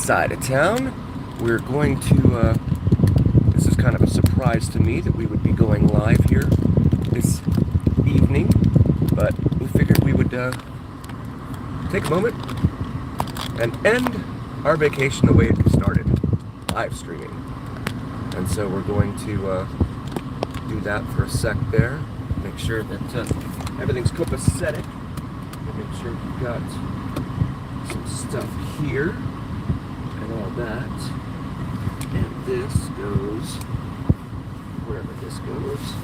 side of town. We're going to, this is kind of a surprise to me that we would be going live here this evening, but we figured we would take a moment and end our vacation the way it started, live streaming. And so we're going to do that for a sec there, make sure that everything's copacetic, and make sure we've got some stuff here and all that. And this goes wherever this goes.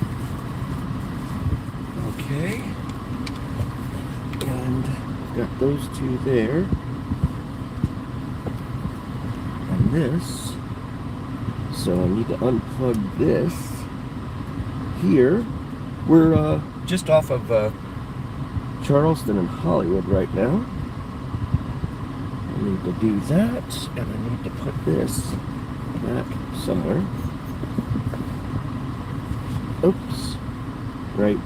Okay. And I've got those two there. And this. So I need to unplug this here. We're just off of Charleston and Hollywood right now. I need to do that, and I need to put this back somewhere. Oops. Right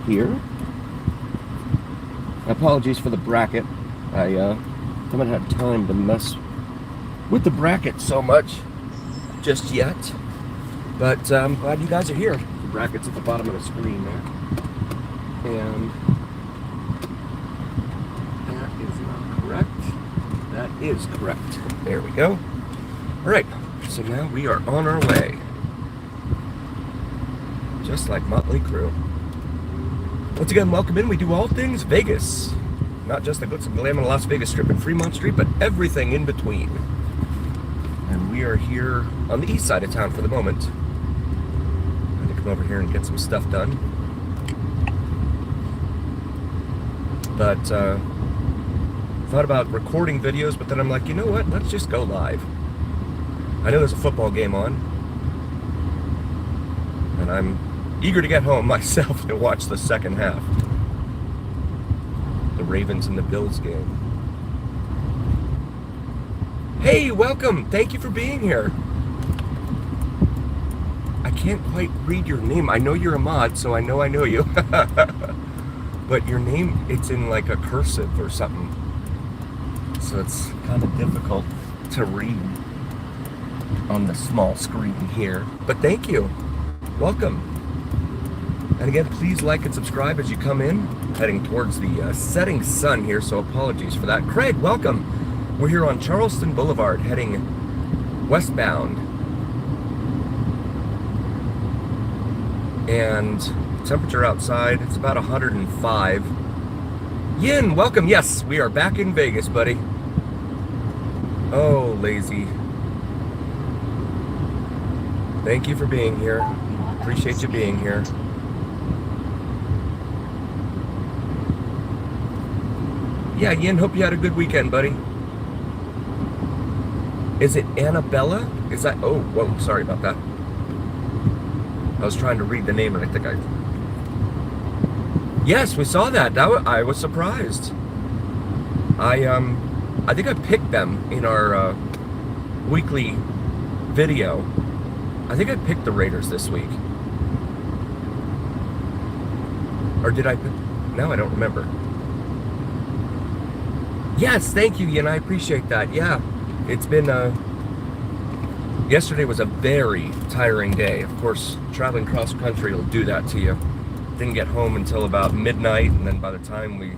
here. Apologies for the bracket. I haven't had time to mess with the bracket so much just yet. But I'm glad you guys are here. The bracket's at the bottom of the screen there. And that is not correct. That is correct. There we go. Alright, so now we are on our way. Just like Motley Crue. Once again, welcome in. We do all things Vegas. Not just the glitz and glam of the Las Vegas Strip and Fremont Street, but everything in between. And we are here on the east side of town for the moment. I'm going to come over here and get some stuff done. But thought about recording videos, but then I'm like, you know what? Let's just go live. I know there's a football game on, and I'm eager to get home myself to watch the second half. The Ravens and the Bills game. Hey, welcome! Thank you for being here. I can't quite read your name. I know you're a mod, so I know you. But your name, it's in like a cursive or something. So it's kind of difficult to read on the small screen here. But thank you. Welcome. And again, please like and subscribe as you come in. Heading towards the setting sun here, so apologies for that. Craig, welcome. We're here on Charleston Boulevard, heading westbound. And temperature outside, it's about 105. Yin, welcome. Yes, we are back in Vegas, buddy. Oh, lazy. Thank you for being here. Appreciate you being here. Yeah, Yin, hope you had a good weekend, buddy. Is it Annabella? Is that... Oh, whoa, sorry about that. I was trying to read the name and I think I... Yes, we saw that. I was surprised. I think I picked them in our weekly video. I think I picked the Raiders this week. Or did I pick... No, I don't remember. Yes, thank you, Ian. I appreciate that. Yeah, it's been... Yesterday was a very tiring day. Of course, traveling cross country will do that to you. Didn't get home until about midnight, and then by the time we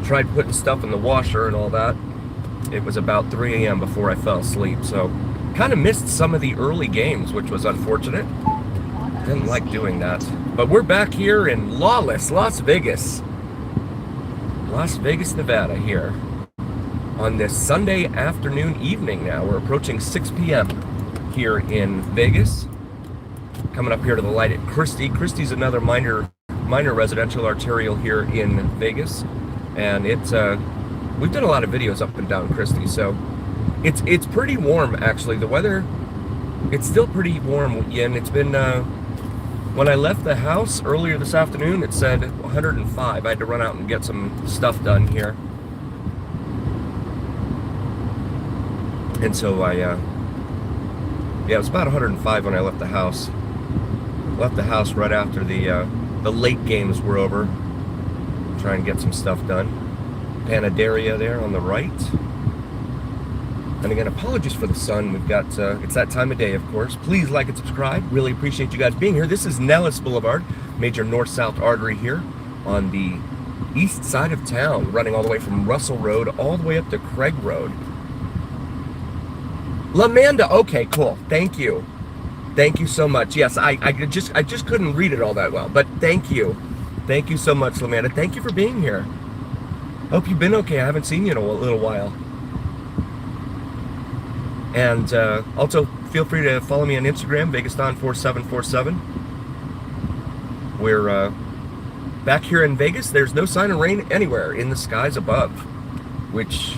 tried putting stuff in the washer and all that, it was about 3 a.m. before I fell asleep. So, kind of missed some of the early games, which was unfortunate. Didn't like doing that. But we're back here in lawless Las Vegas. Las Vegas, Nevada here. On this Sunday afternoon evening now. We're approaching 6 p.m. here in Vegas. Coming up here to the light at Christie. Christie's another minor residential arterial here in Vegas. And it's we've done a lot of videos up and down Christie, so it's pretty warm actually. The weather, it's still pretty warm, Yin. It's been when I left the house earlier this afternoon, it said 105. I had to run out and get some stuff done here. And so yeah, it was about 105 when I left the house. Left the house right after the late games were over. Trying to get some stuff done. Panaderia there on the right. And again, apologies for the sun. We've got, it's that time of day, of course. Please like and subscribe. Really appreciate you guys being here. This is Nellis Boulevard, major north-south artery here on the east side of town, running all the way from Russell Road all the way up to Craig Road. Lamanda, okay, cool. Thank you. Thank you so much. Yes, I just couldn't read it all that well, but thank you. Thank you so much, Lamanda. Thank you for being here. Hope you've been okay. I haven't seen you in a little while. And also, feel free to follow me on Instagram, vegaston4747. We're back here in Vegas. There's no sign of rain anywhere in the skies above, which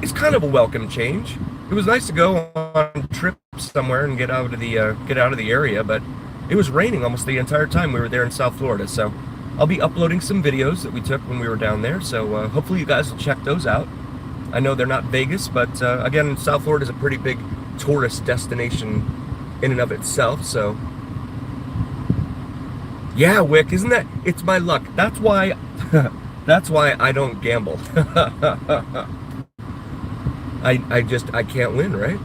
is kind of a welcome change. It was nice to go on a trip somewhere and get out of the area, but it was raining almost the entire time we were there in South Florida. So I'll be uploading some videos that we took when we were down there. So hopefully you guys will check those out. I know they're not Vegas, but again, South Florida is a pretty big tourist destination in and of itself. So yeah, Wick, isn't that? It's my luck. That's why. That's why I don't gamble. I can't win, right?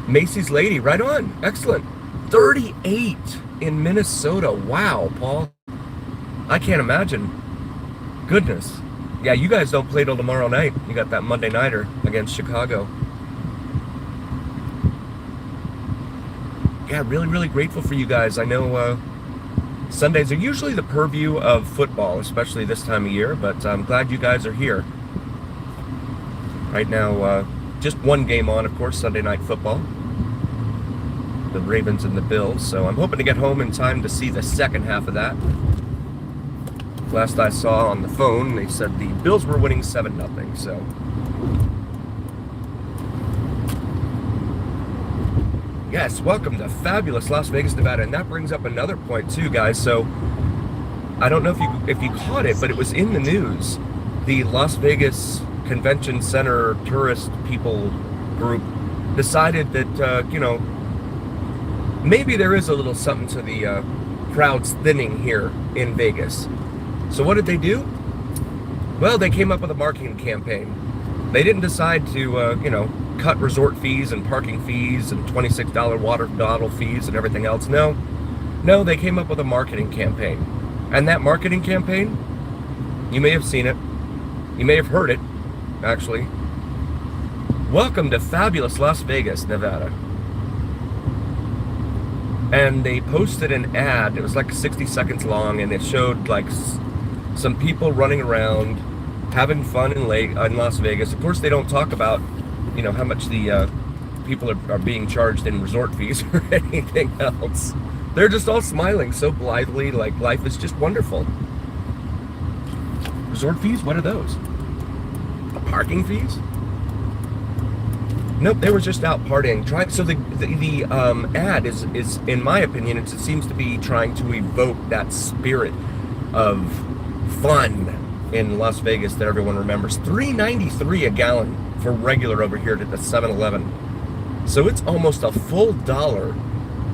Macy's Lady, right on. Excellent. 38 in Minnesota. Wow, Paul. I can't imagine. Goodness. Yeah, you guys don't play till tomorrow night. You got that Monday nighter against Chicago. Yeah, really, really grateful for you guys. I know Sundays are usually the purview of football, especially this time of year, but I'm glad you guys are here. Right now, just one game on, of course, Sunday Night Football. The Ravens and the Bills, so I'm hoping to get home in time to see the second half of that. Last I saw on the phone, they said the Bills were winning 7-0, so. Yes, welcome to fabulous Las Vegas, Nevada, and that brings up another point too, guys. So, I don't know if you caught it, but it was in the news. The Las Vegas Convention Center tourist people group decided that, you know, maybe there is a little something to the crowds thinning here in Vegas. So what did they do? Well, they came up with a marketing campaign. They didn't decide to, you know, cut resort fees and parking fees and $26 water bottle fees and everything else. No, they came up with a marketing campaign. And that marketing campaign, you may have seen it. You may have heard it, actually. Welcome to fabulous Las Vegas, Nevada. And they posted an ad. It was like 60 seconds long, and it showed like some people running around having fun in Las Vegas. Of course, they don't talk about, you know, how much the people are being charged in resort fees or anything else. They're just all smiling so blithely, like life is just wonderful. Resort fees? What are those? Parking fees? Nope, they were just out partying. So the ad is, in my opinion, it seems to be trying to evoke that spirit of fun in Las Vegas that everyone remembers. $3.93 a gallon for regular over here at the 7-Eleven. So it's almost a full dollar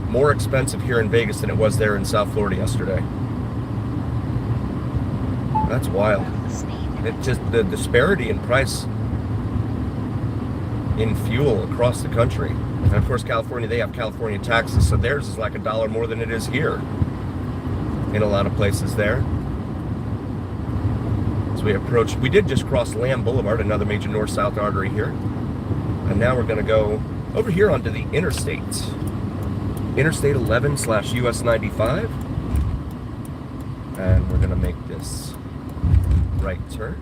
more expensive here in Vegas than it was there in South Florida yesterday. That's wild. It just, the disparity in price in fuel across the country. And of course, California, they have California taxes, so theirs is like $1 more than it is here in a lot of places there. As we approach, we did just cross Lamb Boulevard, another major north-south artery here. And now we're going to go over here onto the interstate. Interstate 11/US 95. And we're going to make this right turn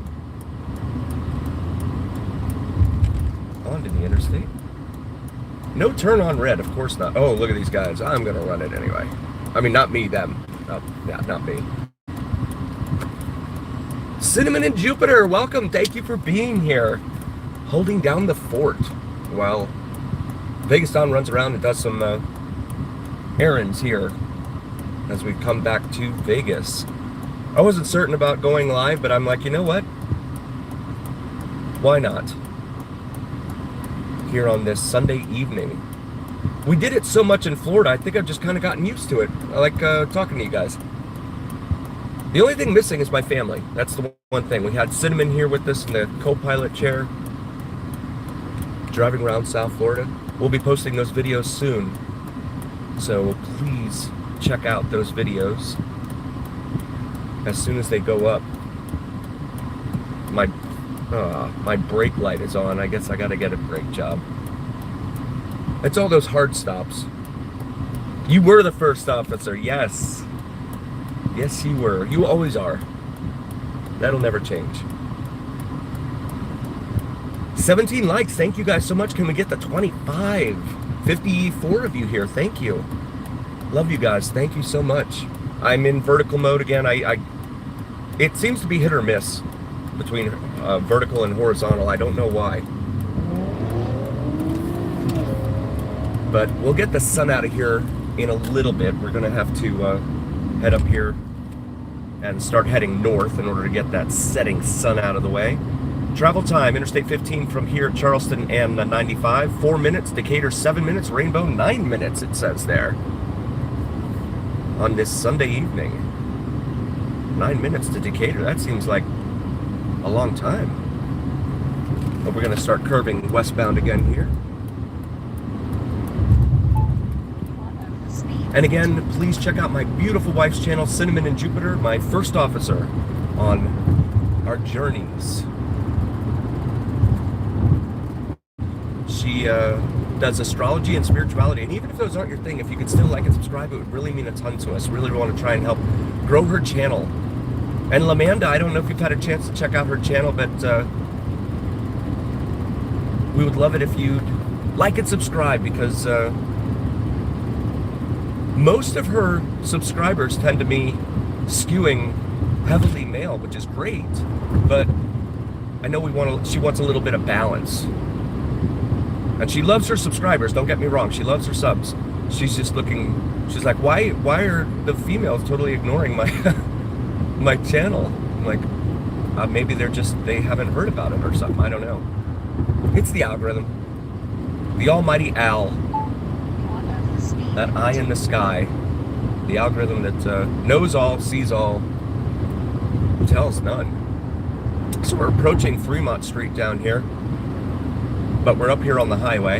onto the interstate. No turn on red, of course not. Oh, look at these guys. I'm going to run it anyway. I mean, not me, them. Oh, yeah, not me. Cinnamon and Jupiter, welcome. Thank you for being here. Holding down the fort while Vegas Don runs around and does some errands here as we come back to Vegas. I wasn't certain about going live, but I'm like, you know what? Why not? Here on this Sunday evening. We did it so much in Florida, I think I've just kind of gotten used to it. I like talking to you guys. The only thing missing is my family. That's the one thing. We had Cinnamon here with us in the co-pilot chair, driving around South Florida. We'll be posting those videos soon, so please check out those videos as soon as they go up. My brake light is on. I guess I gotta get a brake job. It's all those hard stops. You were the first officer, yes. Yes, you were. You always are. That'll never change. 17 likes. Thank you guys so much. Can we get the 25? 54 of you here. Thank you. Love you guys. Thank you so much. I'm in vertical mode again. It seems to be hit or miss between vertical and horizontal. I don't know why. But we'll get the sun out of here in a little bit. We're going to have to head up here and start heading north in order to get that setting sun out of the way. Travel time, Interstate 15 from here, Charleston and 95, 4 minutes, Decatur 7 minutes, Rainbow 9 minutes, it says there. On this Sunday evening. 9 minutes to Decatur, that seems like a long time. But we're going to start curving westbound again here. And again, please check out my beautiful wife's channel, Cinnamon and Jupiter, my first officer on our journeys. She does astrology and spirituality, and even if those aren't your thing, if you could still like and subscribe, it would really mean a ton to us. Really want to try and help grow her channel. And Lamanda, I don't know if you've had a chance to check out her channel, but we would love it if you'd like and subscribe, because most of her subscribers tend to be skewing heavily male, which is great, but I know she wants a little bit of balance. And she loves her subscribers, don't get me wrong, she loves her subs. She's just looking, she's like, why are the females totally ignoring my my channel? I'm like, maybe they haven't heard about it or something, I don't know. It's the algorithm. The almighty Al. That eye in the sky, the algorithm that knows all, sees all, tells none. So we're approaching Fremont Street down here, but we're up here on the highway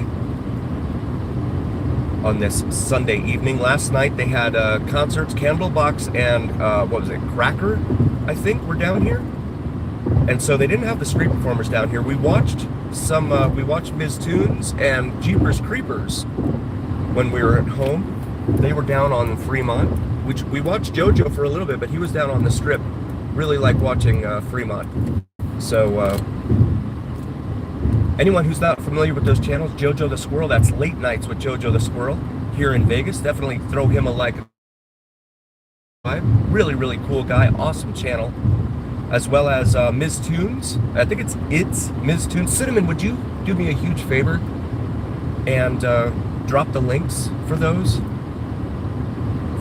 on this Sunday evening. Last night they had concerts, Candlebox and what was it, Cracker, I think, were down here. And so they didn't have the street performers down here. We watched Ms. Tunes and Jeepers Creepers when we were at home. They were down on Fremont, which we watched JoJo for a little bit, but he was down on the strip. Really like watching Fremont. So anyone who's not familiar with those channels, JoJo the Squirrel, that's Late Nights with JoJo the Squirrel here in Vegas. Definitely throw him a like. Really, really cool guy, awesome channel. As well as Ms. Tunes. I think it's Ms. Tunes. Cinnamon, would you do me a huge favor and drop the links for those,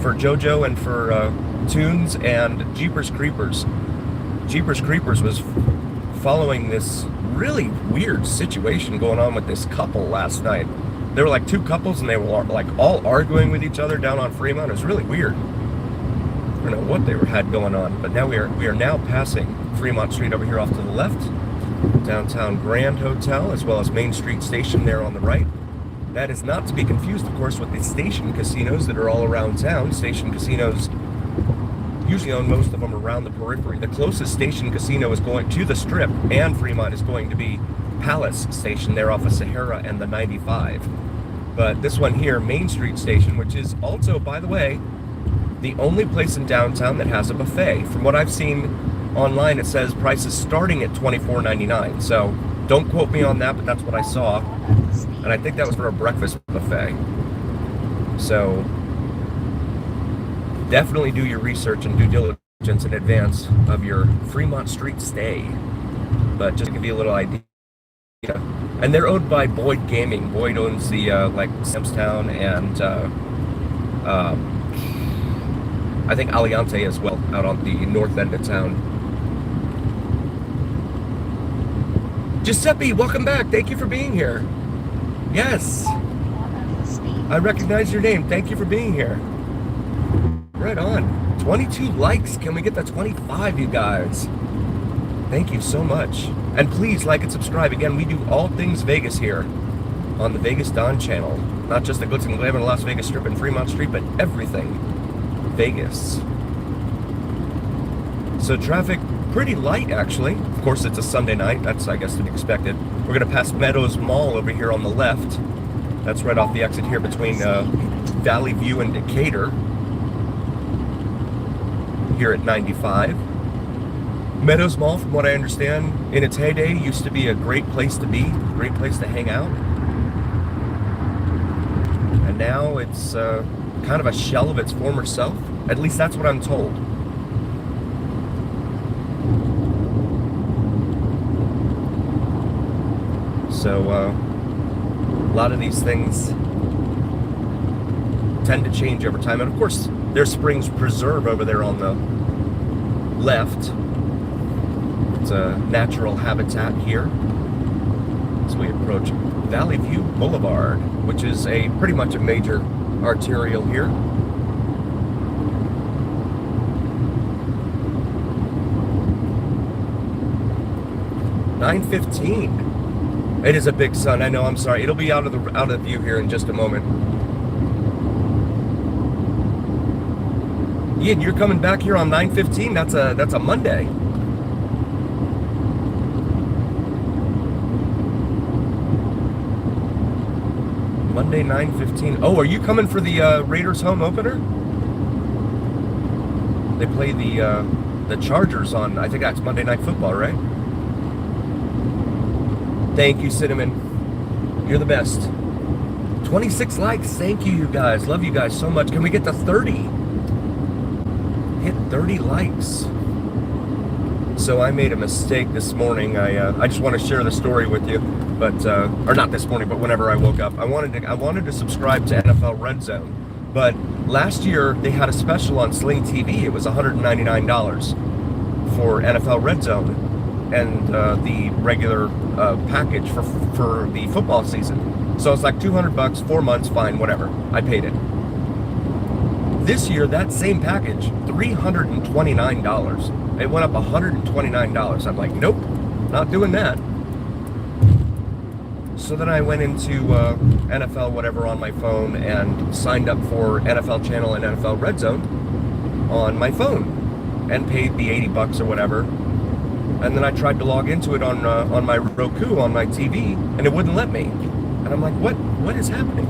for JoJo and for Tunes and Jeepers Creepers. Jeepers Creepers was following this really weird situation going on with this couple last night. There were like two couples and they were like all arguing with each other down on Fremont. It was really weird. I don't know what they had going on, but now we are now passing Fremont Street over here off to the left, downtown Grand Hotel, as well as Main Street Station there on the right. That is not to be confused, of course, with the station casinos that are all around town. Station casinos usually own most of them around the periphery. The closest station casino is going to the Strip, and Fremont is going to be Palace Station there off of Sahara and the 95. But this one here, Main Street Station, which is also, by the way, the only place in downtown that has a buffet. From what I've seen online, it says prices starting at $24.99. So don't quote me on that, but that's what I saw. And I think that was for a breakfast buffet. So definitely do your research and due diligence in advance of your Fremont Street stay. But just to give you a little idea. And they're owned by Boyd Gaming. Boyd owns the like Samstown and I think Aliante as well, out on the north end of town. Giuseppe, welcome back. Thank you for being here. Yes, I recognize your name. Thank you for being here. Right on. 22 likes. Can we get the 25, you guys? Thank you so much. And please like and subscribe. Again, we do all things Vegas here on the Vegas Don channel. Not just the glitz and glamour of Las Vegas Strip and Fremont Street, but everything Vegas. So traffic pretty light, actually. Of course, it's a Sunday night. That's, I guess, to be expected. We're going to pass Meadows Mall over here on the left. That's right off the exit here between Valley View and Decatur. Here at 95. Meadows Mall, from what I understand, in its heyday, used to be a great place to be, great place to hang out. And now it's kind of a shell of its former self. At least that's what I'm told. So a lot of these things tend to change over time. And of course, there's Springs Preserve over there on the left. It's a natural habitat here as we approach Valley View Boulevard, which is pretty much a major arterial here. $9.15. It is a big sun. I know. I'm sorry. It'll be out of view here in just a moment. Ian, you're coming back here on 9/15. That's a Monday. Monday 9/15. Oh, are you coming for the Raiders home opener? They play the Chargers on, I think that's Monday Night Football, right? Thank you, Cinnamon. You're the best. 26 likes. Thank you, you guys. Love you guys so much. Can we get to 30? Hit 30 likes. So I made a mistake this morning. I just want to share the story with you, but or not this morning, but whenever I woke up, I wanted to subscribe to NFL Red Zone, but last year they had a special on Sling TV. It was $199 for NFL Red Zone and the regular package for the football season. So it's like $200, 4 months, fine, whatever. I paid it. This year, that same package, $329. It went up $129. I'm like, nope, not doing that. So then I went into NFL whatever on my phone and signed up for NFL Channel and NFL Red Zone on my phone and paid the $80 or whatever. And then I tried to log into it on my Roku on my TV, and it wouldn't let me. And I'm like, what is happening?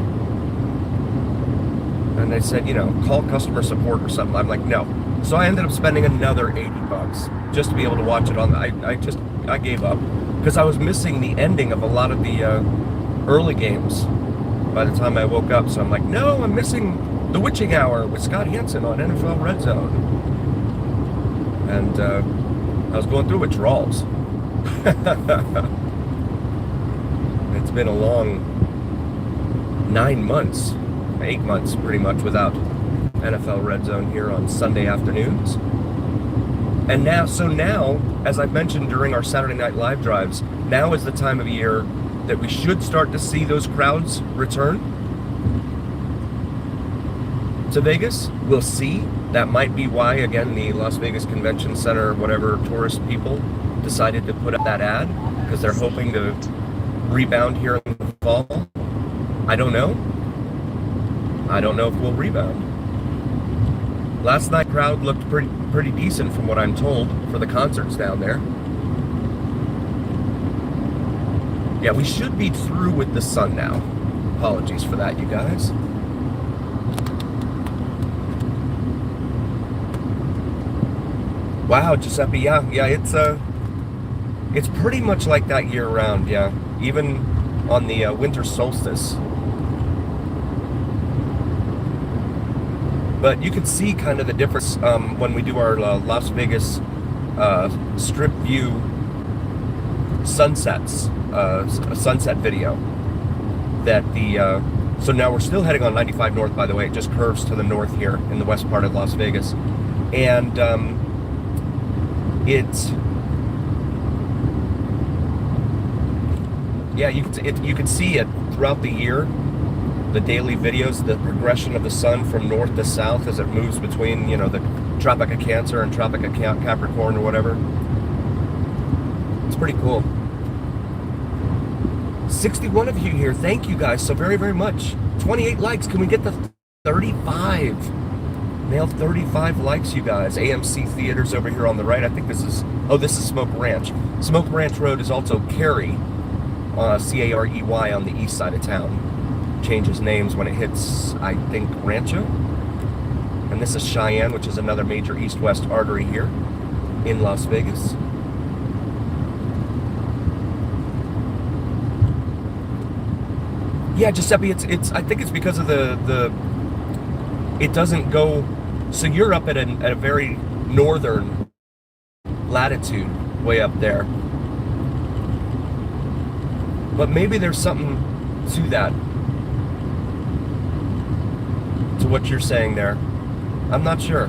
And they said, call customer support or something. I'm like, no. So I ended up spending another $80 just to be able to watch it on. I gave up because I was missing the ending of a lot of the early games by the time I woke up. So I'm like, no, I'm missing the witching hour with Scott Hansen on NFL Red Zone. And I was going through withdrawals. It's been a long 9 months. 8 months pretty much without NFL Red Zone here on Sunday afternoons. And now, as I've mentioned during our Saturday Night Live drives, now is the time of year that we should start to see those crowds return to Vegas. We'll see. That might be why, again, the Las Vegas Convention Center, whatever tourist people decided to put up that ad, because they're hoping to rebound here in the fall. I don't know. I don't know if we'll rebound. Last night crowd looked pretty decent from what I'm told for the concerts down there. Yeah, we should be through with the sun now. Apologies for that, you guys. Wow, Giuseppe, yeah, it's pretty much like that year round, yeah. Even on the winter solstice. But you can see kind of the difference when we do our Las Vegas Strip View sunsets, sunset video. That so now we're still heading on 95 North, by the way. It just curves to the north here in the west part of Las Vegas. And you can see it throughout the year. The daily videos, the progression of the sun from north to south as it moves between, the Tropic of Cancer and Tropic of Capricorn or whatever. pretty cool. 61 of you here. Thank you guys so very, very much. 28 likes. Can we get the 35? Nailed 35 likes, you guys. AMC Theaters over here on the right. I think this is, oh, this is Smoke Ranch. Smoke Ranch Road is also Carey, C-A-R-E-Y, on the east side of town. Changes names when it hits, I think, Rancho. And this is Cheyenne, which is another major east-west artery here in Las Vegas. Yeah, Giuseppe, it's. I think it's because of the. It doesn't go. So you're up at a very northern latitude, way up there. But maybe there's something to that, to what you're saying there. I'm not sure.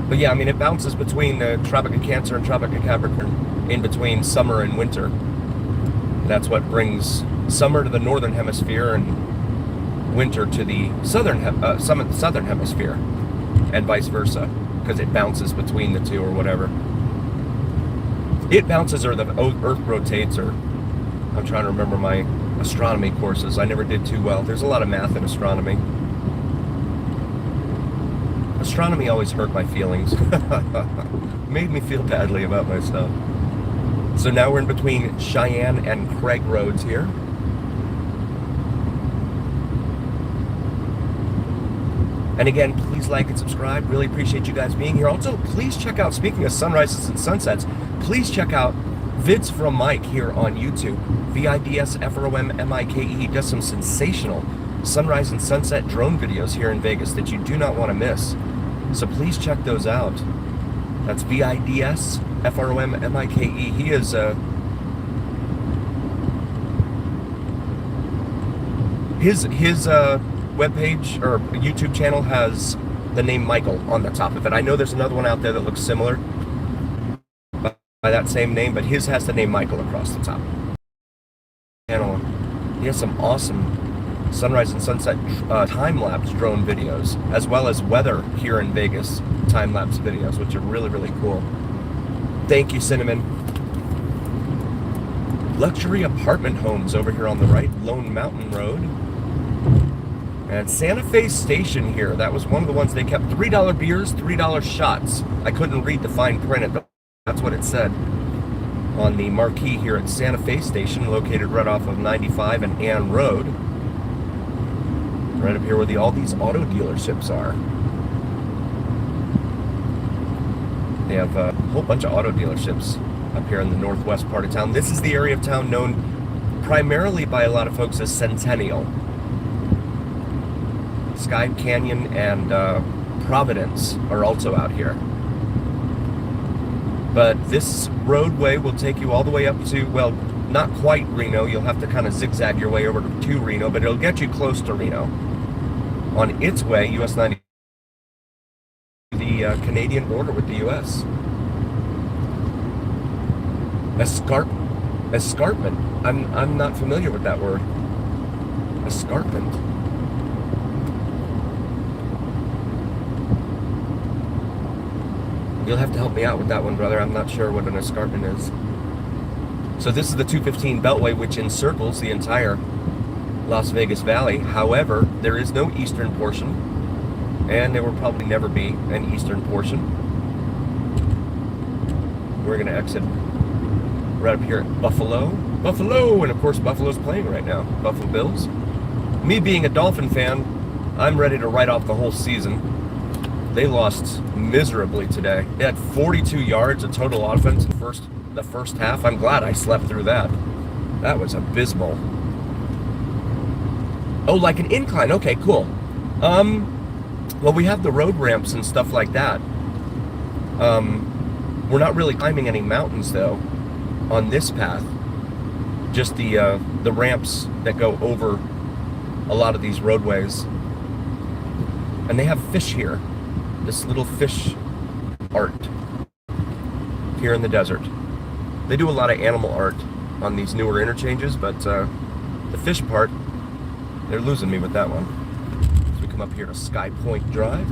But yeah, I mean, it bounces between Tropic of Cancer and Tropic of Capricorn, in between summer and winter. That's what brings summer to the northern hemisphere and winter to the southern hemisphere, and vice versa, because it bounces between the two or whatever. It bounces, or the Earth rotates, or I'm trying to remember my astronomy courses. I never did too well. There's a lot of math in astronomy. Astronomy always hurt my feelings. Made me feel badly about myself. So now we're in between Cheyenne and Craig roads here. And again, please like and subscribe. Really appreciate you guys being here. Also, please check out, speaking of sunrises and sunsets, please check out Vids from Mike here on YouTube. VIDSFROMMIKE. He does some sensational sunrise and sunset drone videos here in Vegas that you do not want to miss. So please check those out. That's VIDSFROMMIKE. He is his webpage or YouTube channel has the name Michael on the top of it. I know there's another one out there that looks similar by that same name, but his has the name Michael across the top. He has some awesome sunrise and sunset time-lapse drone videos, as well as weather here in Vegas time-lapse videos, which are really, really cool. Thank you, Cinnamon. Luxury apartment homes over here on the right, Lone Mountain Road. And Santa Fe Station here, that was one of the ones they kept. $3 beers, $3 shots. I couldn't read the fine print, but that's what it said on the marquee here at Santa Fe Station, located right off of 95 and Ann Road. Right up here where all these auto dealerships are. They have a whole bunch of auto dealerships up here in the northwest part of town. This is the area of town known primarily by a lot of folks as Centennial. Sky Canyon and Providence are also out here. But this roadway will take you all the way up to, well, not quite Reno. You'll have to kind of zigzag your way over to Reno, but it'll get you close to Reno. On its way, US 90, the Canadian border with the US. Escarpment. I'm not familiar with that word. Escarpment. You'll have to help me out with that one, brother. I'm not sure what an escarpment is. So this is the 215 Beltway, which encircles the entire Las Vegas Valley. However, there is no eastern portion, and there will probably never be an eastern portion. We're going to exit right up here at Buffalo. Buffalo! And of course, Buffalo's playing right now. Buffalo Bills. Me being a Dolphin fan, I'm ready to write off the whole season. They lost miserably today. They had 42 yards of total offense in the first half. I'm glad I slept through that. That was abysmal. Oh, like an incline. Okay, cool. Well, we have the road ramps and stuff like that. We're not really climbing any mountains, though, on this path. Just the ramps that go over a lot of these roadways. And they have fish here. This little fish art here in the desert. They do a lot of animal art on these newer interchanges, but the fish part, they're losing me with that one. As we come up here to Sky Point Drive.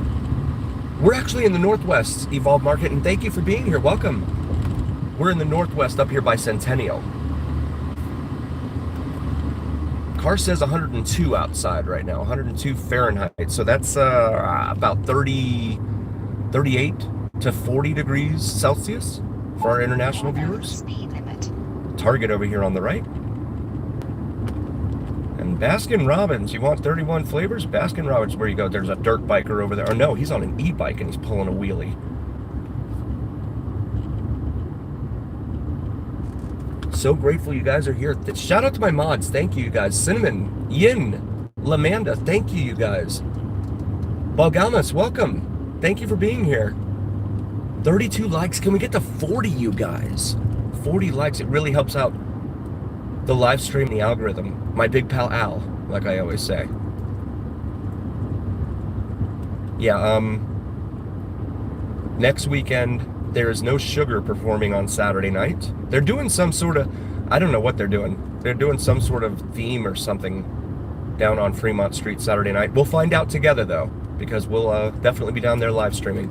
We're actually in the Northwest Evolve Market, and thank you for being here. Welcome. We're in the Northwest up here by Centennial. Car says 102 outside right now, 102 Fahrenheit. So that's about 38 to 40 degrees Celsius for our international viewers. Speed limit. Target over here on the right. And Baskin Robbins, you want 31 flavors? Baskin Robbins, where you go, there's a dirt biker over there. Or no, he's on an e-bike and he's pulling a wheelie. So grateful you guys are here. Shout out to my mods. Thank you guys. Cinnamon, Yin, Lamanda, thank you guys. Balgamas, welcome. Thank you for being here. 32 likes. Can we get to 40, you guys? 40 likes. It really helps out the live stream, the algorithm. My big pal Al, like I always say. Yeah, next weekend, there is no Sugar performing on Saturday night. They're doing some sort of, I don't know what they're doing. They're doing some sort of theme or something down on Fremont Street Saturday night. We'll find out together though, because we'll definitely be down there live streaming.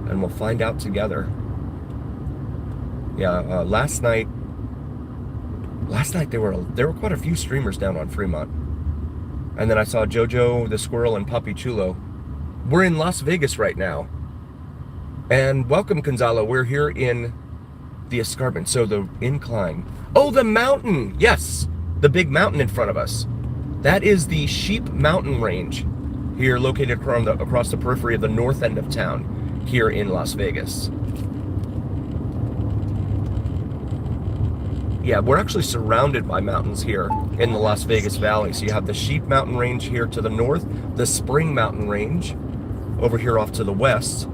And we'll find out together. Yeah, last night there were quite a few streamers down on Fremont. And then I saw Jojo the Squirrel and Puppy Chulo. We're in Las Vegas right now. And welcome, Gonzalo. We're here in the escarpment, so the incline. Oh, the mountain! Yes, the big mountain in front of us. That is the Sheep Mountain Range, here located across the periphery of the north end of town, here in Las Vegas. Yeah, we're actually surrounded by mountains here in the Las Vegas Valley. So you have the Sheep Mountain Range here to the north, the Spring Mountain Range over here off to the west.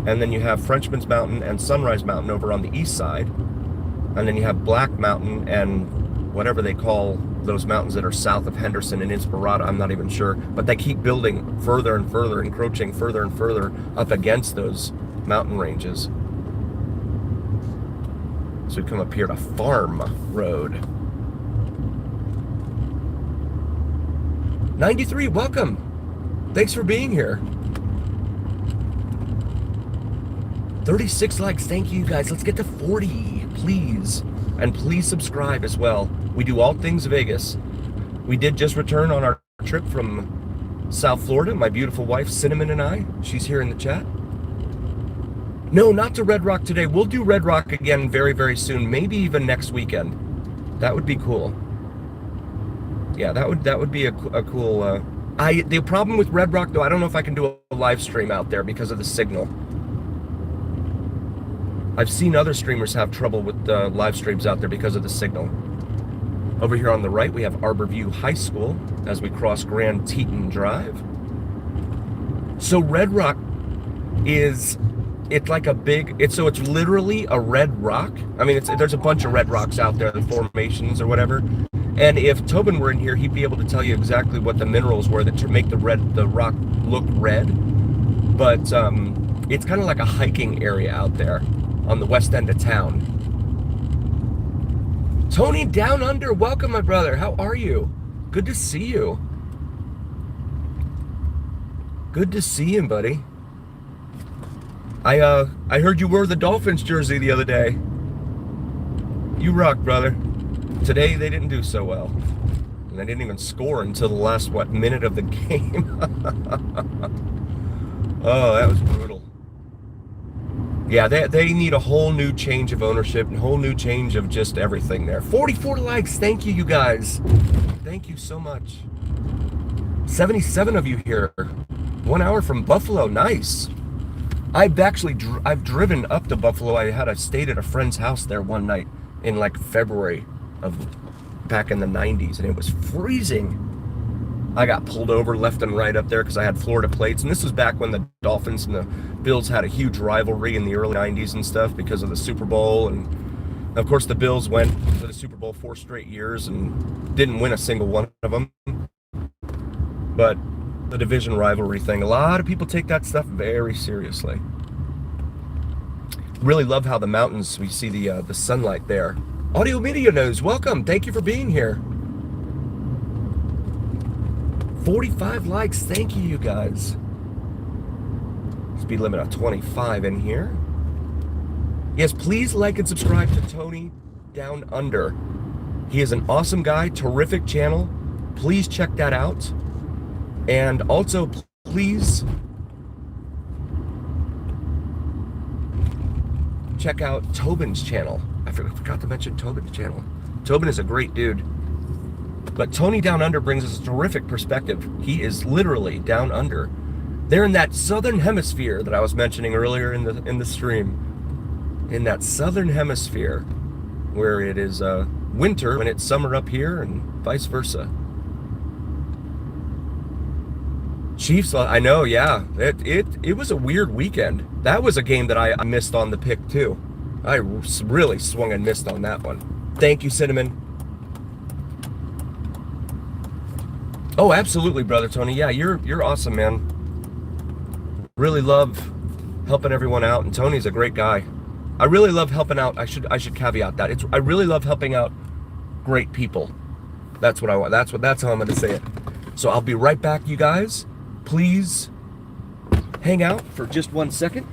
And then you have Frenchman's Mountain and Sunrise Mountain over on the east side. And then you have Black Mountain and whatever they call those mountains that are south of Henderson and Inspirada. I'm not even sure. But they keep building further and further, encroaching further and further up against those mountain ranges. So we come up here to Farm Road. 93, welcome. Thanks for being here. 36 likes, thank you guys. Let's get to 40, please. And please subscribe as well. We do all things Vegas. We did just return on our trip from South Florida. My beautiful wife, Cinnamon, and I. She's here in the chat. No, not to Red Rock today. We'll do Red Rock again very, very soon. Maybe even next weekend. That would be cool. Yeah, that would be a cool... the problem with Red Rock, though, I don't know if I can do a live stream out there because of the signal. I've seen other streamers have trouble with live streams out there because of the signal. Over here on the right, we have Arborview High School as we cross Grand Teton Drive. So Red Rock is, it's like a big, it's literally a red rock. I mean, there's a bunch of red rocks out there, the formations or whatever. And if Tobin were in here, he'd be able to tell you exactly what the minerals were that to make the rock look red. But it's kind of like a hiking area out there on the west end of town. Tony Down Under, welcome, my brother. How are you? Good to see you. Good to see you, buddy. I heard you wore the Dolphins jersey the other day. You rock, brother. Today they didn't do so well. And they didn't even score until the last, minute of the game. Oh, that was brutal. Yeah, they need a whole new change of ownership and a whole new change of just everything there. 44 likes. Thank you guys. Thank you so much. 77 of you here. 1 hour from Buffalo. Nice. I've driven up to Buffalo. I stayed at a friend's house there one night in like February of back in the 90s, and it was freezing. I got pulled over left and right up there because I had Florida plates, and this was back when the Dolphins and the Bills had a huge rivalry in the early 90s and stuff because of the Super Bowl, and of course the Bills went to the Super Bowl 4 straight years and didn't win a single one of them. But the division rivalry thing, a lot of people take that stuff very seriously. Really love how the mountains, we see the sunlight there. Audio Media News, welcome. Thank you for being here. 45 likes. Thank you guys. Speed limit of 25 in here. Yes, please like and subscribe to Tony Down Under. He is an awesome guy, terrific channel. Please check that out. And also, please check out Tobin's channel. I forgot to mention Tobin's channel. Tobin is a great dude. But Tony Down Under brings us a terrific perspective. He is literally down under. They're in that southern hemisphere that I was mentioning earlier in the stream. In that southern hemisphere where it is winter when it's summer up here and vice versa. Chiefs, I know, yeah. It was a weird weekend. That was a game that I missed on the pick too. I really swung and missed on that one. Thank you, Cinnamon. Oh, absolutely, brother Tony. Yeah, you're awesome, man. Really love helping everyone out, and Tony's a great guy. I really love helping out. I should caveat that. I really love helping out great people. That's what I want. That's how I'm going to say it. So I'll be right back, you guys. Please hang out for just 1 second.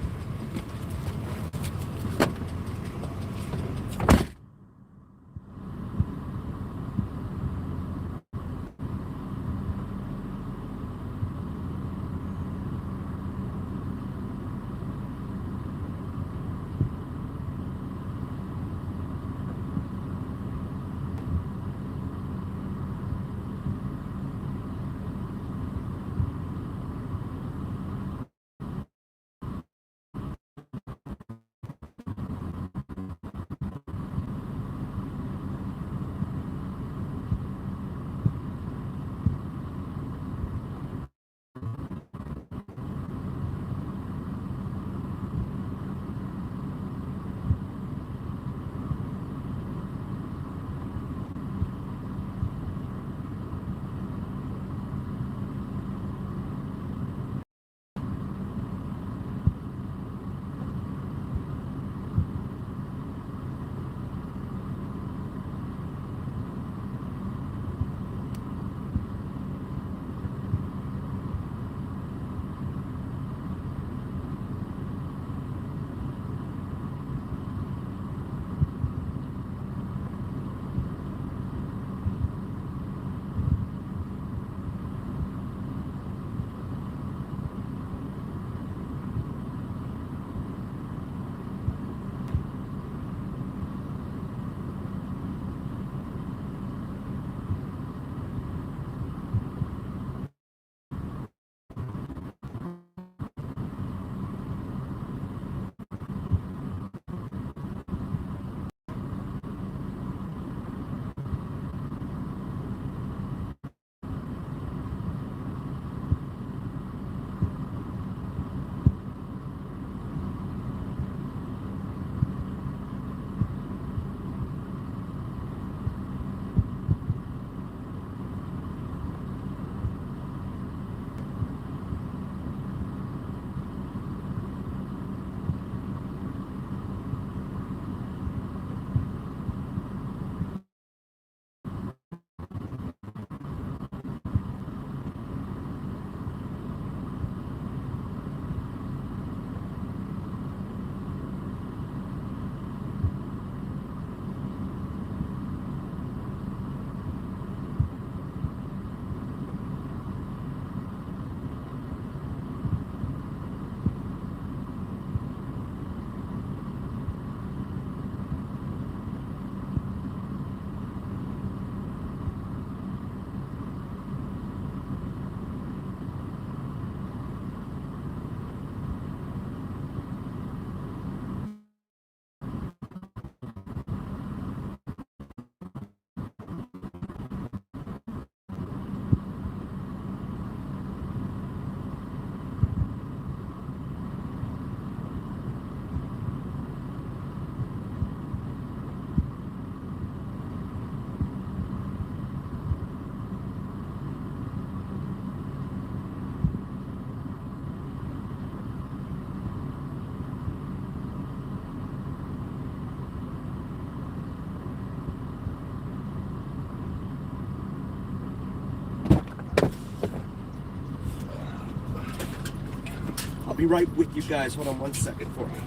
I'll be right with you guys. Hold on 1 second for me.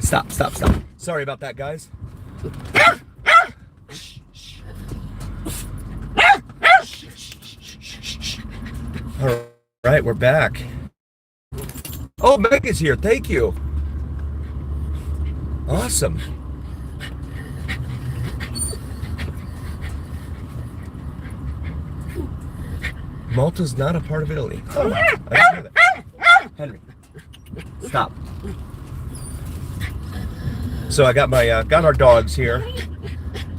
Stop. Sorry about that, guys. All right, we're back. Oh, Meg is here. Thank you. Awesome. Malta's not a part of Italy. Oh, I didn't know that. Henry, stop. So I got our dogs here.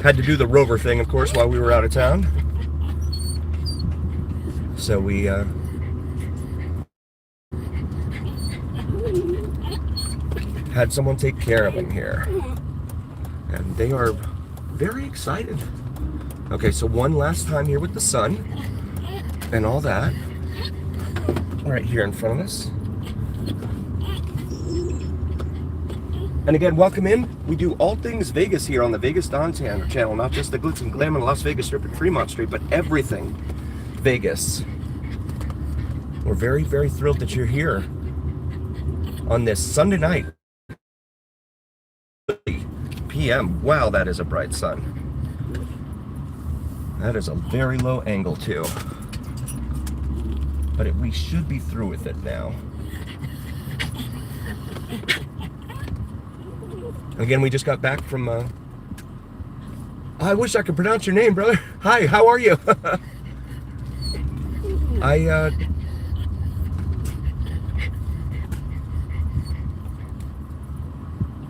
Had to do the rover thing, of course, while we were out of town. So we had someone take care of them here, and they are very excited. Okay, so one last time here with the sun and all that. Right here in front of us. And again, welcome in. We do all things Vegas here on the Vegas Dawn channel, not just the glitz and glam and Las Vegas Strip and Fremont Street, but everything Vegas. We're very, very thrilled that you're here on this Sunday night, p.m. Wow, that is a bright sun. That is a very low angle too. But we should be through with it now. Again, we just got back from, I wish I could pronounce your name, brother. Hi, how are you?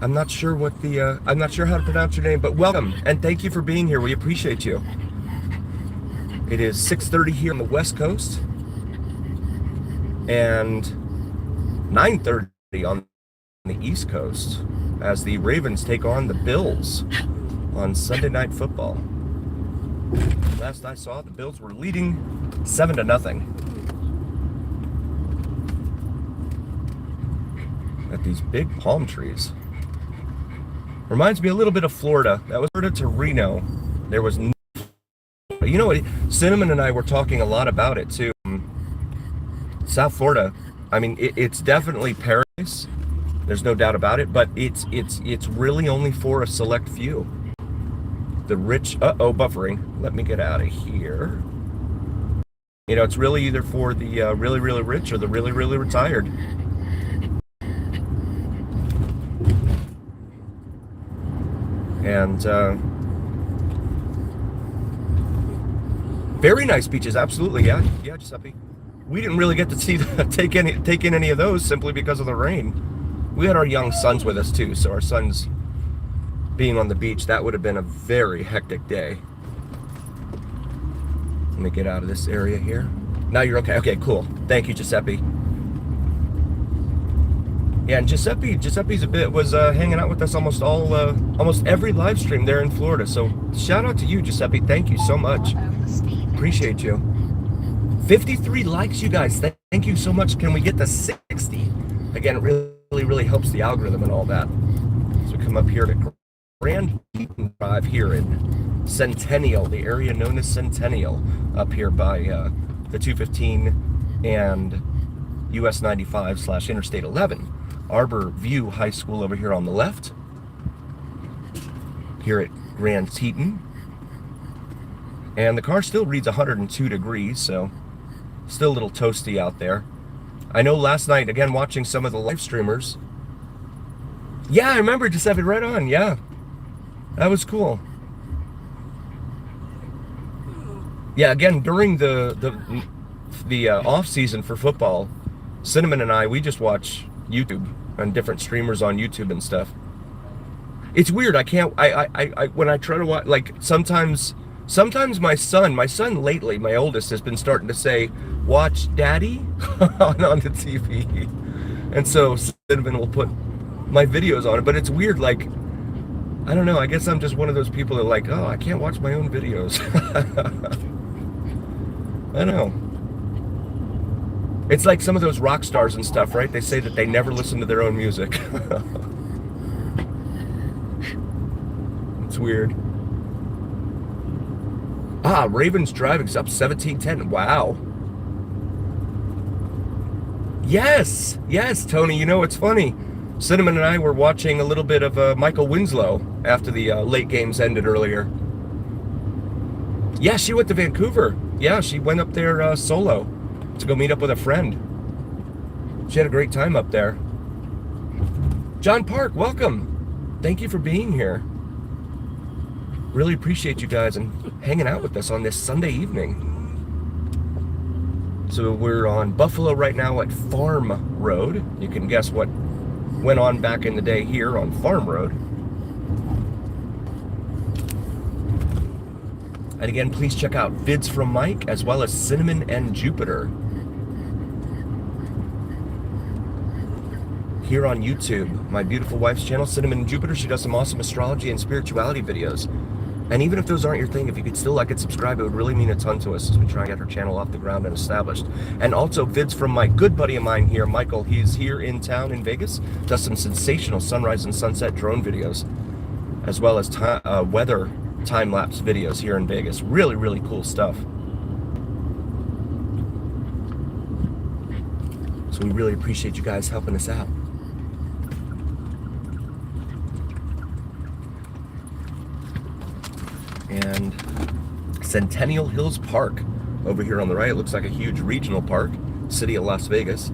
I'm not sure I'm not sure how to pronounce your name, but welcome, and thank you for being here. We appreciate you. It is 6:30 here on the West Coast, and 9:30 on the East Coast, as the Ravens take on the Bills on Sunday Night Football. Last I saw, the Bills were leading 7-0 at these big palm trees. Reminds me a little bit of Florida. That was Florida to Reno. There was no, you know what, Cinnamon and I were talking a lot about it too. South Florida, I mean, it's definitely paradise. There's no doubt about it, but it's really only for a select few. The rich, buffering. Let me get out of here. You know, it's really either for the really, really rich or the really, really retired. And very nice beaches, absolutely, yeah, Giuseppe. We didn't really get to see take in any of those simply because of the rain. We had our young sons with us too, so our sons being on the beach, that would have been a very hectic day. Let me get out of this area here. Now you're okay. Okay, cool. Thank you, Giuseppe. Yeah, and Giuseppe's was hanging out with us almost every live stream there in Florida. So shout out to you, Giuseppe. Thank you so much. Appreciate you. 53 likes, you guys. Thank you so much. Can we get to 60? Again, it really helps the algorithm and all that. So we come up here to Grand Teton Drive here in Centennial, the area known as Centennial, up here by the 215 and US 95 / Interstate 11. Arbor View High School over here on the left. Here at Grand Teton. And the car still reads 102 degrees, so still a little toasty out there. I know last night, again, watching some of the live streamers. Yeah, I remember, just have it right on, yeah. That was cool. Yeah, again, during the off season for football, Cinnamon and I, we just watch YouTube and different streamers on YouTube and stuff. It's weird. I can't. When I try to watch, like sometimes my son lately, my oldest, has been starting to say, "Watch Daddy" on the TV, and so Cinnamon will put my videos on it. But it's weird. Like, I don't know. I guess I'm just one of those people that are like, oh, I can't watch my own videos. I don't know. It's like some of those rock stars and stuff, right? They say that they never listen to their own music. It's weird. Ah, Ravens driving's up 17-10. Wow. Yes, Tony. You know, it's funny. Cinnamon and I were watching a little bit of Michael Winslow after the late games ended earlier. Yeah, she went to Vancouver. Yeah, she went up there solo to go meet up with a friend. She had a great time up there. John Park, welcome. Thank you for being here. Really appreciate you guys and hanging out with us on this Sunday evening. So we're on Buffalo right now at Farm Road. You can guess what went on back in the day here on Farm Road. And again, please check out Vids from Mike as well as Cinnamon and Jupiter here on YouTube. My beautiful wife's channel, Cinnamon and Jupiter. She does some awesome astrology and spirituality videos. And even if those aren't your thing, if you could still like and subscribe, it would really mean a ton to us as we try and get her channel off the ground and established. And also Vids from my good buddy of mine here, Michael. He's here in town in Vegas, does some sensational sunrise and sunset drone videos, as well as weather time-lapse videos here in Vegas. Really cool stuff. So we really appreciate you guys helping us out. And Centennial Hills Park over here on the right. It looks like a huge regional park, city of Las Vegas.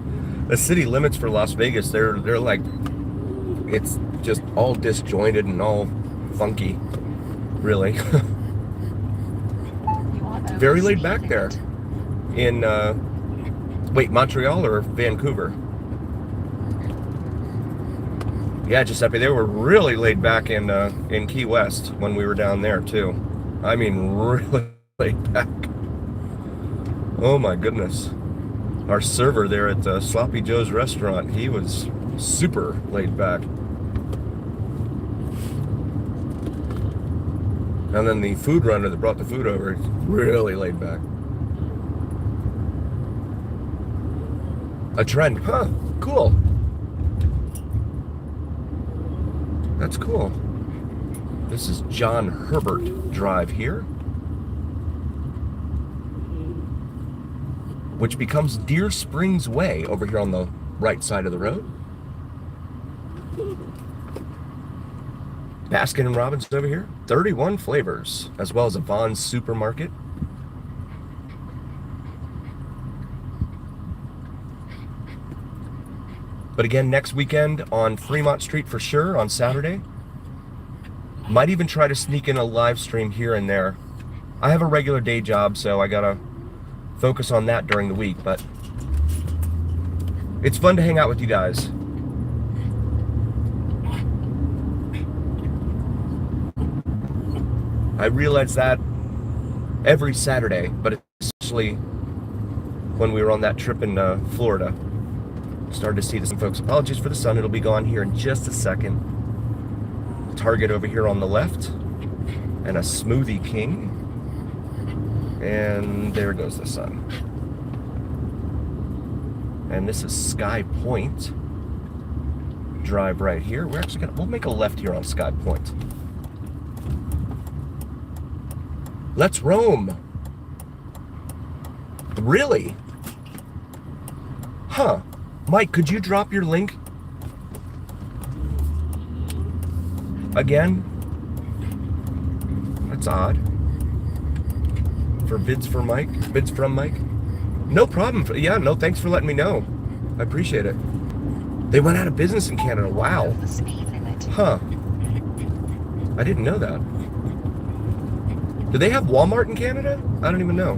The city limits for Las Vegas, they're like, it's just all disjointed and all funky, really. Very laid back there in Montreal or Vancouver? Yeah, Giuseppe, they were really laid back in Key West when we were down there too. I mean, really laid back. Oh my goodness. Our server there at Sloppy Joe's restaurant, he was super laid back. And then the food runner that brought the food over, really laid back. A trend, huh? Cool. That's cool. This is John Herbert Drive here, which becomes Deer Springs Way over here on the right side of the road. Baskin & Robbins over here, 31 flavors, as well as a Vaughn's Supermarket. But again, next weekend on Fremont Street for sure, on Saturday. Might even try to sneak in a live stream here and there. I have a regular day job, so I gotta focus on that during the week, but it's fun to hang out with you guys. I realize that every Saturday, but especially when we were on that trip in Florida. Started to see this, folks. Apologies for the sun. It'll be gone here in just a second. Target over here on the left, and a Smoothie King. And there goes the sun. And this is Sky Point Drive right here. We're actually we'll make a left here on Sky Point. Let's roam. Really? Huh. Mike, could you drop your link again? That's odd. For bids from Mike? No problem. Yeah, no, thanks for letting me know. I appreciate it. They went out of business in Canada. Wow. Huh. I didn't know that. Do they have Walmart in Canada? I don't even know.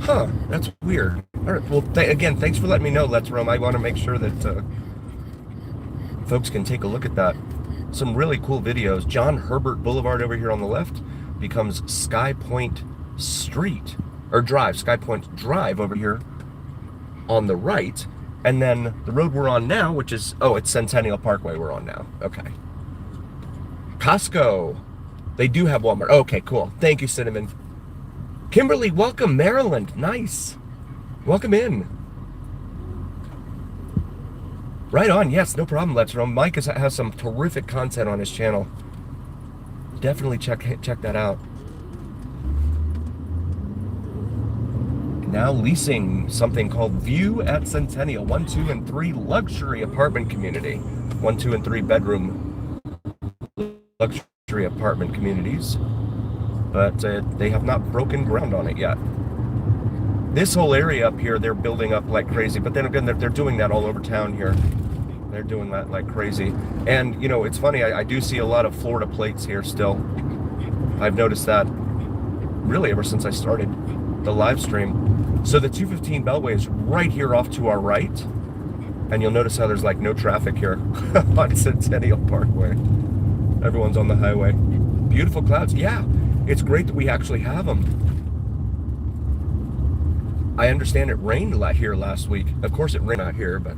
Huh, that's weird. All right, well, again, thanks for letting me know, Let's Roam. I want to make sure that folks can take a look at that. Some really cool videos. John Herbert Boulevard over here on the left becomes Sky Point Street, or Drive, Sky Point Drive over here on the right. And then the road we're on now, which is, oh, it's Centennial Parkway we're on now. Okay. Costco. They do have Walmart. Okay, cool. Thank you, Cinnamon. Kimberly, welcome. Maryland. Nice. Welcome in. Right on. Yes, no problem. Let's roam. Mike has some terrific content on his channel. Definitely check that out. Now leasing something called View at Centennial, 1, 2, and 3 luxury apartment community. 1, 2, and 3 bedroom luxury apartment communities. But they have not broken ground on it yet. This whole area up here, they're building up like crazy. But then again, they're doing that all over town here. They're doing that like crazy. And, you know, it's funny, I do see a lot of Florida plates here still. I've noticed that really ever since I started the live stream. So the 215 Beltway is right here off to our right. And you'll notice how there's like no traffic here on Centennial Parkway. Everyone's on the highway. Beautiful clouds. Yeah, it's great that we actually have them. I understand it rained here last week. Of course it rained out here, but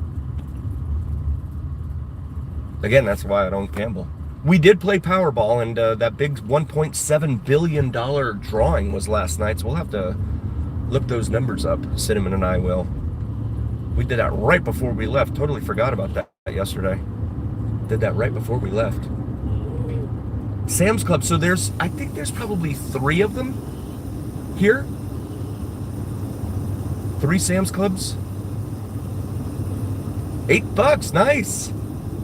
again, that's why I don't gamble. We did play Powerball, and that big $1.7 billion drawing was last night, so we'll have to look those numbers up. Cinnamon and I will. We did that right before we left. Totally forgot about that yesterday. Did that right before we left. Sam's Club. So I think there's probably 3 of them here. 3 Sam's Clubs. $8. Nice.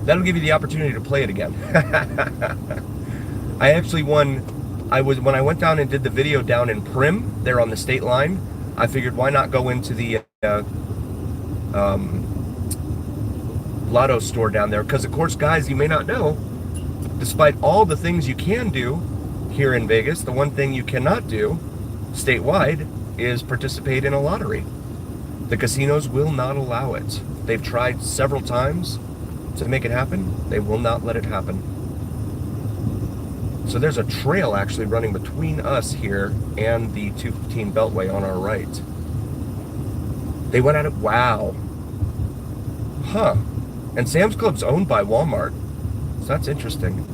That'll give you the opportunity to play it again. I actually won. When I went down and did the video down in Prim, there on the state line, I figured why not go into the lotto store down there, because of course, guys, you may not know, despite all the things you can do here in Vegas, the one thing you cannot do statewide is participate in a lottery. The casinos will not allow it. They've tried several times to make it happen. They will not let it happen. So there's a trail actually running between us here and the 215 Beltway on our right. They went at it. Wow. Huh. And Sam's Club's owned by Walmart. So that's interesting.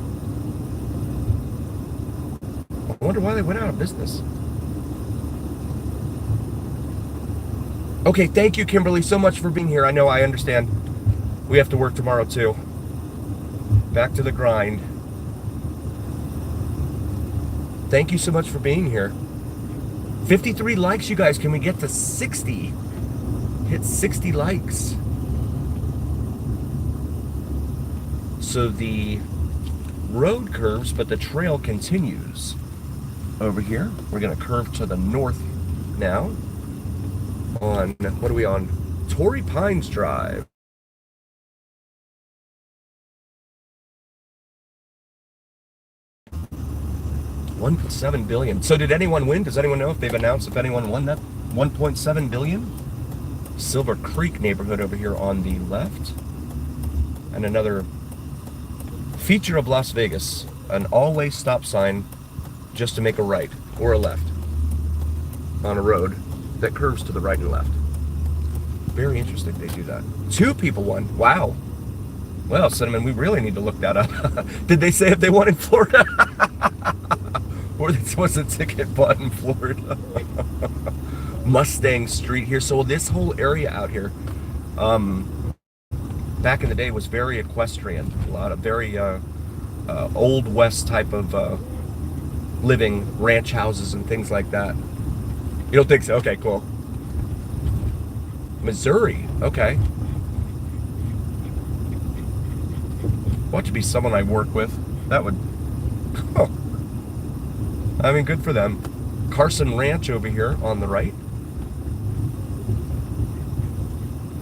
I wonder why they went out of business. Okay, thank you, Kimberly, so much for being here. I know, I understand. We have to work tomorrow, too. Back to the grind. Thank you so much for being here. 53 likes, you guys. Can we get to 60? Hit 60 likes. So the road curves, but the trail continues. Over here, we're going to curve to the north now. On, what are we on? Torrey Pines Drive. $1.7 billion. So did anyone win? Does anyone know if they've announced if anyone won that $1.7 billion? Silver Creek neighborhood over here on the left. And another feature of Las Vegas. an all-way stop sign just to make a right or a left on a road that curves to the right and left. Very interesting they do that. 2 people won. Wow. Well, Cinnamon, we really need to look that up. Did they say if they won in Florida? Or this was a ticket bought in Florida? Mustang Street here. So this whole area out here, back in the day, was very equestrian. A lot of very old West type of living, ranch houses and things like that. You don't think so? Okay, cool. Missouri, okay. Ought to be someone I work with. That would, oh. I mean, good for them. Carson Ranch over here on the right.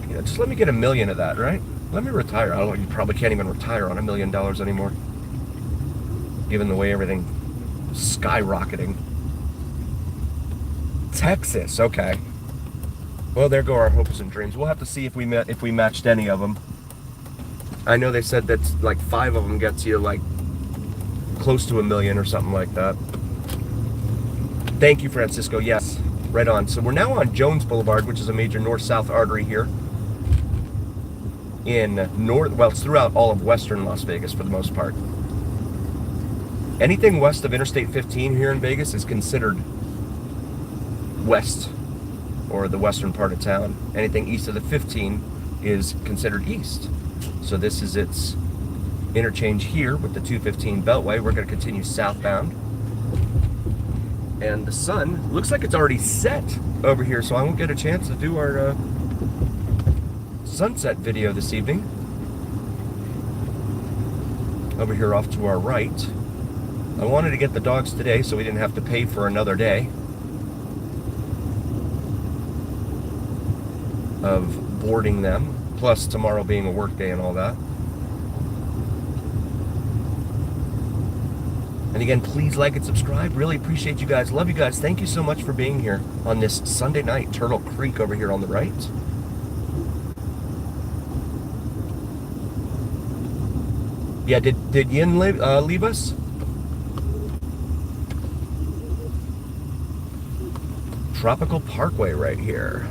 Yeah, just let me get $1 million of that, right? Let me retire. I don't know, you probably can't even retire on $1 million anymore, given the way everything skyrocketing. Texas, okay. Well, there go our hopes and dreams. We'll have to see if we matched any of them. I know they said that like 5 of them gets you like close to $1 million or something like that. Thank you, Francisco. Yes, right on. So we're now on Jones Boulevard, which is a major north-south artery here in well, it's throughout all of western Las Vegas for the most part. Anything west of Interstate 15 here in Vegas is considered west, or the western part of town. Anything east of the 15 is considered east. So this is its interchange here with the 215 beltway. We're going to continue southbound. And the sun looks like it's already set over here, so I won't get a chance to do our sunset video this evening. Over here off to our right. I wanted to get the dogs today so we didn't have to pay for another day of boarding them, plus tomorrow being a work day and all that. And again, please like and subscribe. Really appreciate you guys. Love you guys. Thank you so much for being here on this Sunday night. Turtle Creek over here on the right. Yeah, did Yin leave us? Tropical Parkway right here.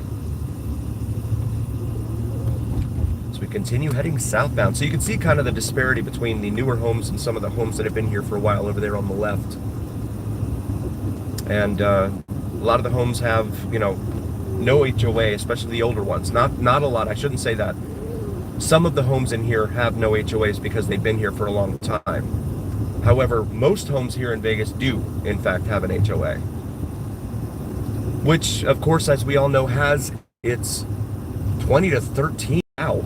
So we continue heading southbound. So you can see kind of the disparity between the newer homes and some of the homes that have been here for a while over there on the left. And a lot of the homes have, you know, no HOA, especially the older ones. Not a lot, I shouldn't say that. Some of the homes in here have no HOAs because they've been here for a long time. However, most homes here in Vegas do, in fact, have an HOA. Which, of course, as we all know, has its 20 to 13. Wow.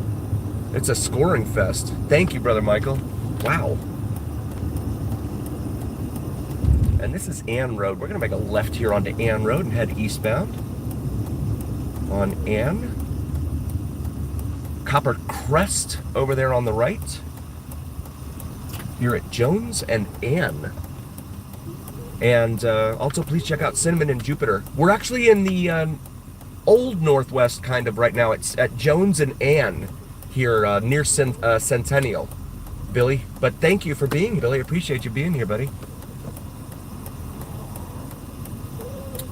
It's a scoring fest. Thank you, Brother Michael. Wow. And this is Ann Road. We're going to make a left here onto Ann Road and head eastbound on Ann. Copper Crest over there on the right. You're at Jones and Ann. And also, please check out Cinnamon and Jupiter. We're actually in the old Northwest kind of right now. It's at Jones and Ann here near Centennial, Billy. But thank you for being here, Billy. Appreciate you being here, buddy.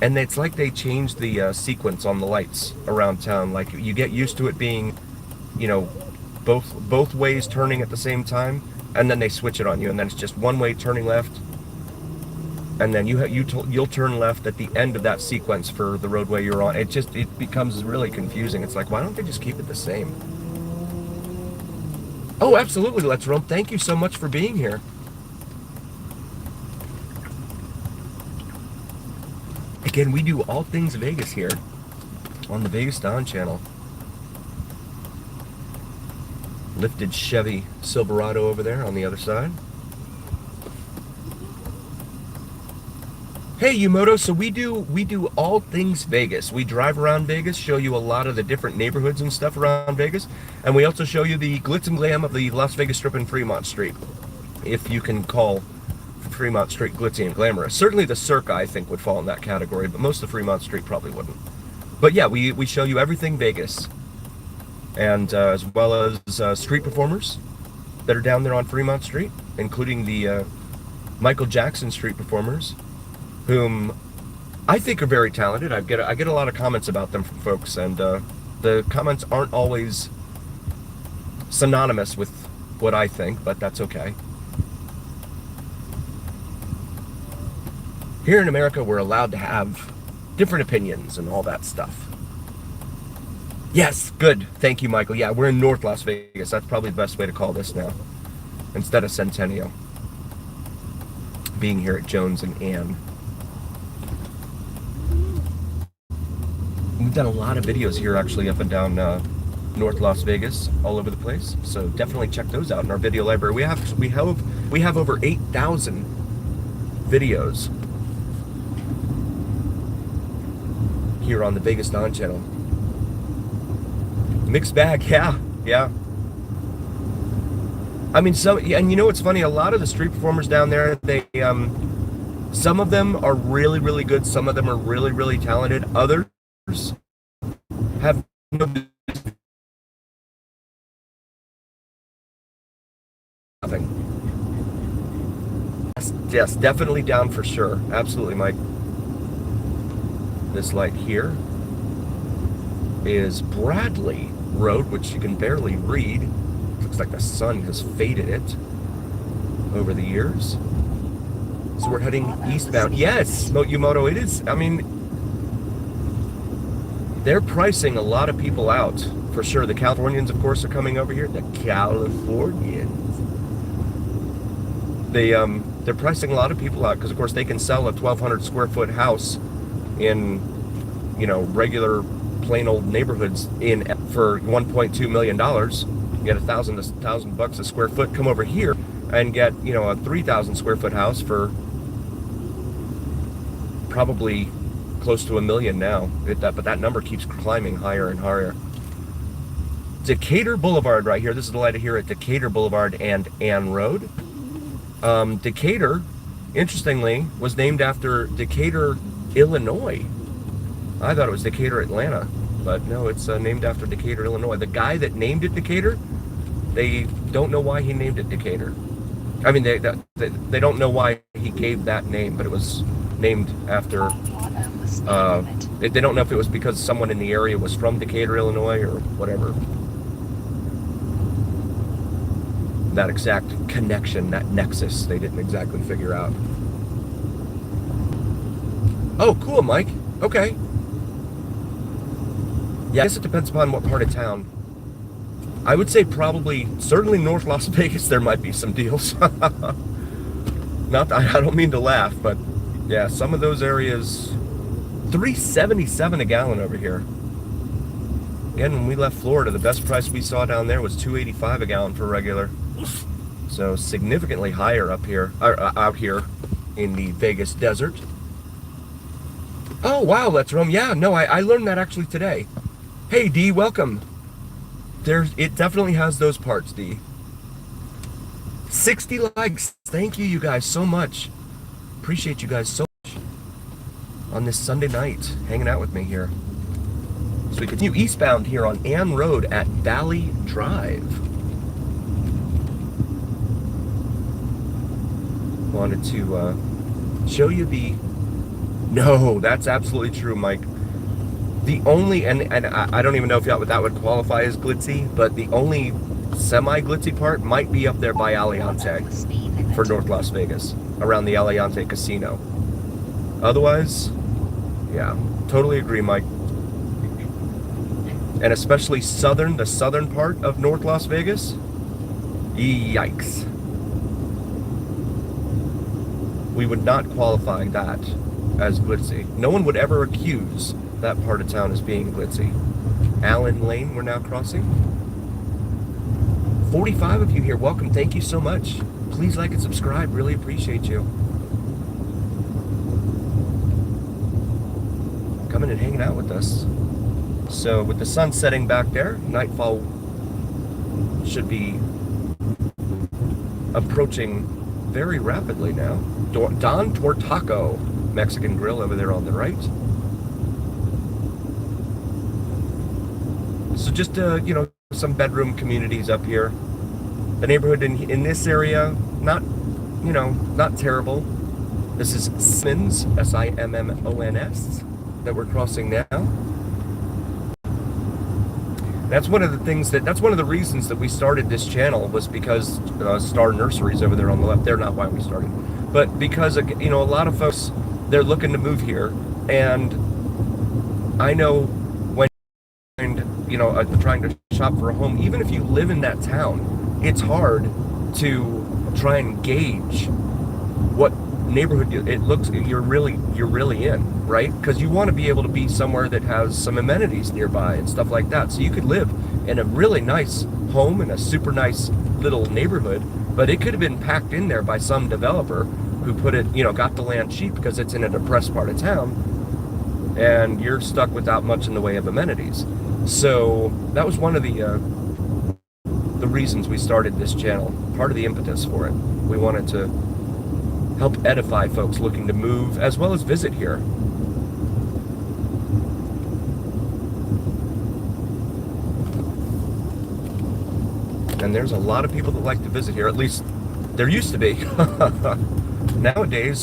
And it's like they changed the sequence on the lights around town. Like you get used to it being, you know, both ways turning at the same time, and then they switch it on you, and then it's just one way turning left. And then you'll turn left at the end of that sequence for the roadway you're on. It becomes really confusing. It's like, why don't they just keep it the same? Oh, absolutely, Let's Roam. Thank you so much for being here. Again, we do all things Vegas here on the Vegas Don channel. Lifted Chevy Silverado over there on the other side. Hey Yumoto, so we do all things Vegas. We drive around Vegas, show you a lot of the different neighborhoods and stuff around Vegas, and we also show you the glitz and glam of the Las Vegas Strip and Fremont Street, if you can call Fremont Street glitzy and glamorous. Certainly the Circa, I think, would fall in that category, but most of Fremont Street probably wouldn't. But yeah, we show you everything Vegas, and as well as street performers that are down there on Fremont Street, including the Michael Jackson street performers, whom I think are very talented. I get a lot of comments about them from folks, and the comments aren't always synonymous with what I think, but that's okay. Here in America, we're allowed to have different opinions and all that stuff. Yes, good. Thank you, Michael. Yeah, we're in North Las Vegas. That's probably the best way to call this now, instead of Centennial. Being here at Jones and Ann. We've done a lot of videos here, actually, up and down North Las Vegas, all over the place. So definitely check those out in our video library. We have over 8,000 videos here on the Vegas Don channel. Mixed bag, yeah. I mean, and you know what's funny? A lot of the street performers down there, they, some of them are really, really good. Some of them are really, really talented. Others have nothing. Yes, definitely down for sure. Absolutely, Mike. This light here is Bradley Road, which you can barely read. Looks like the sun has faded it over the years. So we're heading eastbound. Yes, Yumoto, it is. I mean, they're pricing a lot of people out, for sure. The Californians, of course, are coming over here. The Californians. They're pricing a lot of people out because, of course, they can sell a 1,200 square foot house in, you know, regular plain old neighborhoods for $1.2 million. You get $1,000 a square foot. Come over here and get, you know, a 3,000 square foot house for probably close to $1 million now. But that number keeps climbing higher and higher. Decatur Boulevard right here. This is the light here at Decatur Boulevard and Ann Road. Decatur, interestingly, was named after Decatur, Illinois. I thought it was Decatur, Atlanta, but no, it's named after Decatur, Illinois. The guy that named it Decatur, they don't know why he named it Decatur. I mean, they don't know why he gave that name, but it was named after. They don't know if it was because someone in the area was from Decatur, Illinois, or whatever. That exact connection, that nexus, they didn't exactly figure out. Oh, cool, Mike. Okay. Yeah, I guess it depends upon what part of town. I would say certainly North Las Vegas, there might be some deals. Not, I don't mean to laugh, but yeah, some of those areas, $3.77 a gallon over here. Again, when we left Florida, the best price we saw down there was $2.85 a gallon for regular. So significantly higher up here, out here in the Vegas desert. Oh, wow, let's roam. Yeah, no, I learned that actually today. Hey, D, welcome. It definitely has those parts, D. 60 likes. Thank you guys so much. Appreciate you guys so much on this Sunday night, hanging out with me here. So we continue eastbound here on Ann Road at Valley Drive. Wanted to show you the... No, that's absolutely true, Mike. The only, and I don't even know if that would qualify as glitzy, but the only semi-glitzy part might be up there by Aliante for North Las Vegas, around the Aliante Casino. Otherwise, yeah, totally agree, Mike. And especially the southern part of North Las Vegas, yikes. We would not qualify that as glitzy. No one would ever accuse that part of town as being glitzy. Allen Lane, we're now crossing. 45 of you here, welcome, thank you so much. Please like and subscribe, really appreciate you. Coming and hanging out with us. So with the sun setting back there, nightfall should be approaching very rapidly now. Don Tortaco Mexican Grill over there on the right. So just, you know, some bedroom communities up here. The neighborhood in this area, not you know, not terrible. This is Simmons, Simmons, that we're crossing now. That's one of the things that's one of the reasons that we started this channel, was because Star Nurseries over there on the left, they're not why we started, but because, you know, a lot of folks, they're looking to move here, and I know when, you know, trying to shop for a home, even if you live in that town, it's hard to try and gauge what neighborhood it looks you're really in, right? Because you want to be able to be somewhere that has some amenities nearby and stuff like that. So you could live in a really nice home in a super nice little neighborhood, but it could have been packed in there by some developer who put it, you know, got the land cheap because it's in a depressed part of town, and you're stuck without much in the way of amenities. So that was one of the reasons we started this channel, part of the impetus for it. We wanted to help edify folks looking to move as well as visit here. And there's a lot of people that like to visit here, at least there used to be. Nowadays,